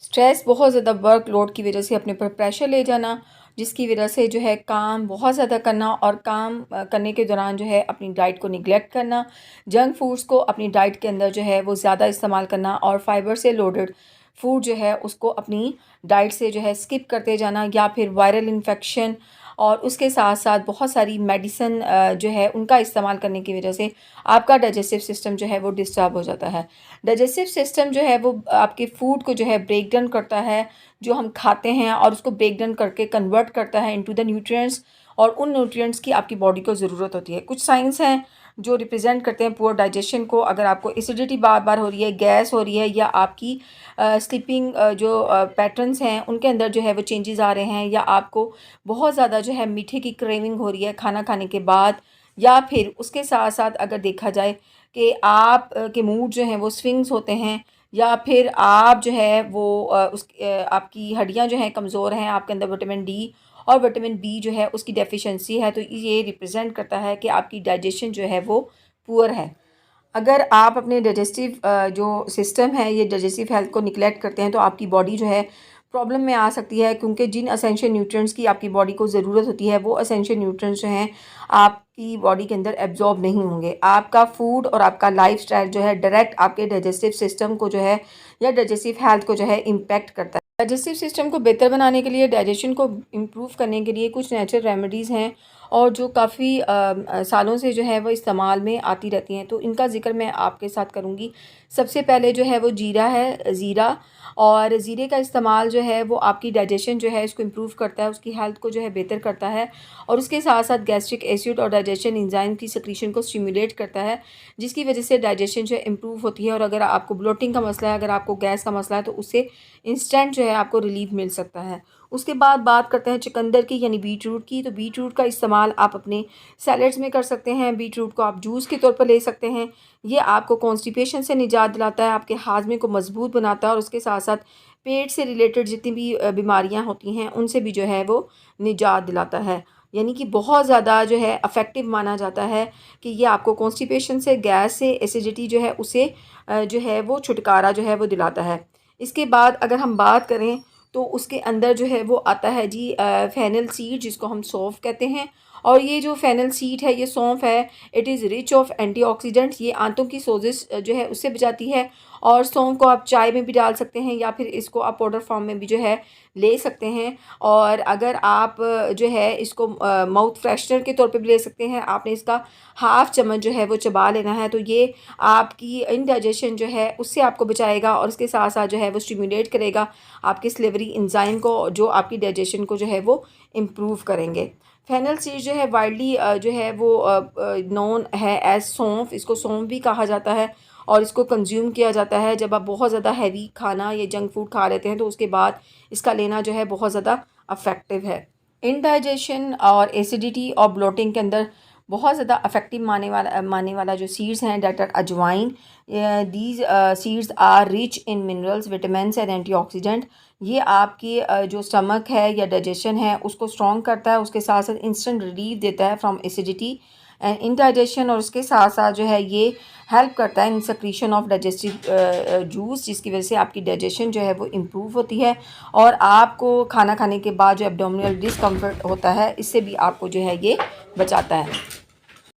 Stress बहुत ज़्यादा workload की वजह से अपने पर प्रेशर ले जाना, जिसकी वजह से जो है काम बहुत ज़्यादा करना और काम करने के दौरान जो है अपनी डाइट को निगलेक्ट करना, जंक फूड्स को अपनी डाइट के अंदर जो है वो ज़्यादा इस्तेमाल करना और फाइबर से लोडेड फूड जो है उसको अपनी डाइट से जो है स्किप करते जाना, या फिर वायरल इन्फेक्शन और उसके साथ साथ बहुत सारी मेडिसिन जो है उनका इस्तेमाल करने की वजह से आपका डाइजेस्टिव सिस्टम जो है वो डिस्टर्ब हो जाता है। डाइजेस्टिव सिस्टम जो है वो आपके फूड को जो है ब्रेक डाउन करता है, जो हम खाते हैं, और उसको ब्रेक डाउन करके कन्वर्ट करता है इनटू द न्यूट्रिएंट्स, और उन न्यूट्रिएंट्स की आपकी बॉडी को ज़रूरत होती है। कुछ साइंस हैं जो रिप्रेजेंट करते हैं पुअर डाइजेशन को। अगर आपको एसिडिटी बार बार हो रही है, गैस हो रही है, या आपकी स्लीपिंग जो पैटर्न्स हैं उनके अंदर जो है वो चेंजेस आ रहे हैं, या आपको बहुत ज़्यादा जो है मीठे की क्रेविंग हो रही है खाना खाने के बाद, या फिर उसके साथ साथ अगर देखा जाए कि आप के मूड जो हैं वो स्विंग्स होते हैं, या फिर आप जो है वो आपकी हड्डियां जो हैं कमज़ोर हैं, आपके अंदर विटामिन डी और विटामिन बी जो है उसकी डेफिशिएंसी है, तो ये रिप्रेजेंट करता है कि आपकी डाइजेशन जो है वो पुअर है। अगर आप अपने डाइजेस्टिव जो सिस्टम है, ये डाइजेस्टिव हेल्थ को निगलेक्ट करते हैं, तो आपकी बॉडी जो है प्रॉब्लम में आ सकती है, क्योंकि जिन असेंशियल न्यूट्रिएंट्स की आपकी बॉडी को ज़रूरत होती है वो असेंशियल न्यूट्रिएंट्स जो हैं आपकी बॉडी के अंदर एब्जॉर्ब नहीं होंगे। आपका फूड और आपका लाइफस्टाइल जो है डायरेक्ट आपके डाइजेस्टिव सिस्टम को जो है या डाइजेस्टिव हेल्थ को जो है इम्पेक्ट करता है। डाइजेस्टिव सिस्टम को बेहतर बनाने के लिए, डाइजेशन को इम्प्रूव करने के लिए कुछ नेचुरल रेमेडीज़ हैं और जो काफ़ी सालों से जो है वो इस्तेमाल में आती रहती हैं, तो इनका ज़िक्र मैं आपके साथ करूँगी। सबसे पहले जो है वो जीरा है, ज़ीरा। और ज़ीरे का इस्तेमाल जो है वो आपकी डाइजेशन जो है इसको इम्प्रूव करता है, उसकी हेल्थ को जो है बेहतर करता है, और उसके साथ साथ गैस्ट्रिक एसिड और डाइजेशन एंजाइम की सिक्रीशन को स्टिमुलेट करता है, जिसकी वजह से डाइजेशन जो है इम्प्रूव होती है। और अगर आपको ब्लोटिंग का मसला है, अगर आपको गैस का मसला है, तो उससे इंस्टेंट जो है आपको रिलीफ मिल सकता है। उसके बाद बात करते हैं चुकंदर की, यानी बीट रूट की। तो बीट रूट का इस्तेमाल आप अपने सैलड्स में कर सकते हैं। बीट रूट को आप जूस के तौर पर ले सकते हैं। ये आपको कॉन्स्टिपेशन से निजात दिलाता है, आपके हाजमे को मजबूत बनाता है, और उसके साथ साथ पेट से रिलेटेड जितनी भी बीमारियां होती हैं उनसे भी जो है वो निजात दिलाता है। यानी कि बहुत ज़्यादा जो है अफेक्टिव माना जाता है कि ये आपको कॉन्स्टिपेशन से, गैस से, एसिडिटी जो है उसे जो है वो छुटकारा जो है वो दिलाता है। इसके बाद अगर हम बात करें तो उसके अंदर जो है वो आता है जी फेनल सीड, जिसको हम सौंफ कहते हैं। और ये जो फेनल सीड है, ये सौंफ है, it is rich of antioxidants. ये आंतों की सोजिश जो है उससे बचाती है। और सौंफ को आप चाय में भी डाल सकते हैं, या फिर इसको आप पाउडर फॉर्म में भी जो है ले सकते हैं। और अगर आप जो है इसको माउथ फ्रेशनर के तौर पे भी ले सकते हैं। आपने इसका हाफ़ चम्मच जो है वो चबा लेना है, तो ये आपकी इनडाइजेशन जो है उससे आपको बचाएगा, और उसके साथ साथ जो है वो स्टिमुलेट करेगा आपके स्लेवरी एंजाइम को, जो आपकी डाइजेशन को जो है वो इम्प्रूव करेंगे। फेनल सीड जो है वाइडली जो है वो नोन है एज सौंफ। इसको सौंफ भी कहा जाता है, और इसको कंज्यूम किया जाता है जब आप बहुत ज़्यादा हैवी खाना या जंक फूड खा लेते हैं, तो उसके बाद इसका लेना जो है बहुत ज़्यादा अफेक्टिव है। इनडाइजेशन और एसिडिटी और ब्लोटिंग के अंदर बहुत ज़्यादा अफेक्टिव माने वाला जो सीड्स हैं, that are ajwain. These seeds are rich in minerals, vitamins and antioxidant. ये आपकी जो स्टमक है या डाइजेशन है उसको स्ट्रॉन्ग करता है, उसके साथ साथ इंस्टेंट रिलीफ देता है फ्रॉम एसिडिटी एंड इंडाइजेशन, और उसके साथ साथ जो है ये हेल्प करता है इन सक्रीशन ऑफ डाइजेस्टिव जूस, जिसकी वजह से आपकी डाइजेशन जो है वो इम्प्रूव होती है, और आपको खाना खाने के बाद जो एब्डोमिनल डिस्कम्फर्ट होता है इससे भी आपको जो है ये बचाता है।